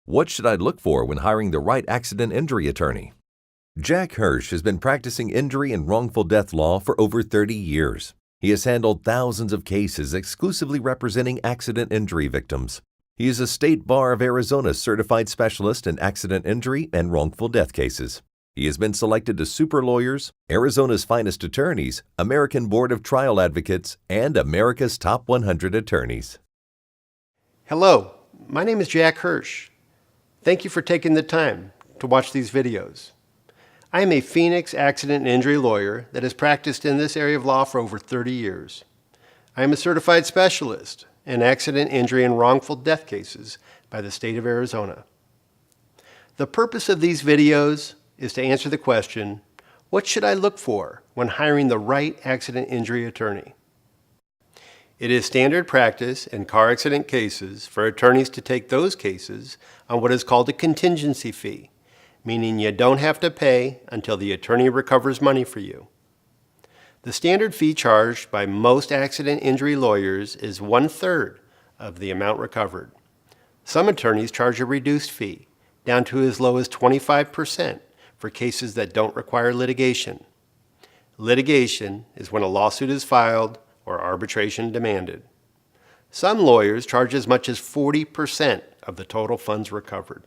What should I look for when hiring the right accident injury attorney? Jack Hirsch has been practicing injury and wrongful death law for over 30 years. He has handled thousands of cases exclusively representing accident injury victims. He is a State Bar of Arizona certified specialist in accident injury and wrongful death cases. He has been selected to Super Lawyers, Arizona's Finest Attorneys, American Board of Trial Advocates, and America's Top 100 Attorneys. Hello, my name is Jack Hirsch. Thank you for taking the time to watch these videos. I am a Phoenix accident and injury lawyer that has practiced in this area of law for over 30 years. I am a certified specialist in accident, injury, and wrongful death cases by the state of Arizona. The purpose of these videos is to answer the question, what should I look for when hiring the right accident injury attorney? It is standard practice in car accident cases for attorneys to take those cases on what is called a contingency fee, meaning you don't have to pay until the attorney recovers money for you. The standard fee charged by most accident injury lawyers is 1/3 of the amount recovered. Some attorneys charge a reduced fee, down to as low as 25% for cases that don't require litigation. Litigation is when a lawsuit is filed or arbitration demanded. Some lawyers charge as much as 40% of the total funds recovered.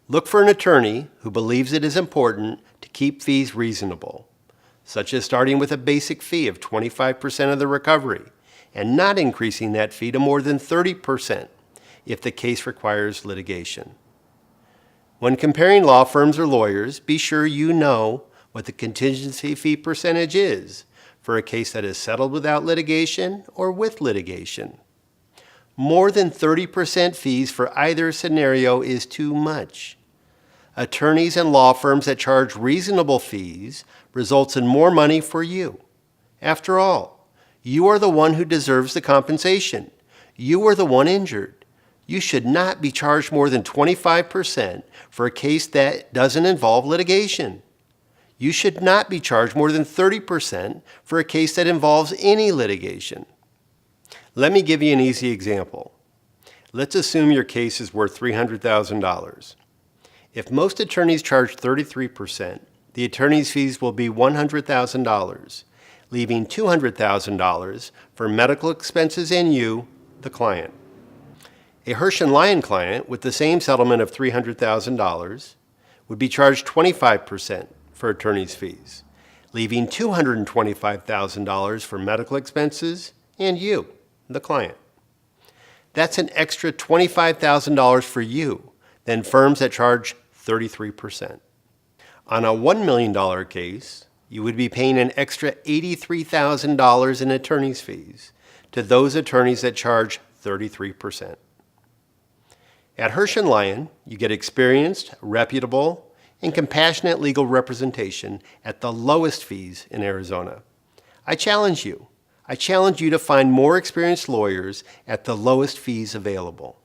Look for an attorney who believes it is important to keep fees reasonable, such as starting with a basic fee of 25% of the recovery and not increasing that fee to more than 30% if the case requires litigation. When comparing law firms or lawyers, be sure you know what the contingency fee percentage is for a case that is settled without litigation or with litigation. More than 30% fees for either scenario is too much. Attorneys and law firms that charge reasonable fees results in more money for you. After all, you are the one who deserves the compensation. You are the one injured. You should not be charged more than 25% for a case that doesn't involve litigation. You should not be charged more than 30% for a case that involves any litigation. Let me give you an easy example. Let's assume your case is worth $300,000. If most attorneys charge 33%, the attorney's fees will be $100,000, leaving $200,000 for medical expenses and you, the client. A Hirsch & Lyon client with the same settlement of $300,000 would be charged 25% for attorney's fees, leaving $225,000 for medical expenses and you, the client. That's an extra $25,000 for you than firms that charge 33%. On a $1 million case, you would be paying an extra $83,000 in attorney's fees to those attorneys that charge 33%. At Hirsch & Lyon, you get experienced, reputable, and compassionate legal representation at the lowest fees in Arizona. I challenge you to find more experienced lawyers at the lowest fees available.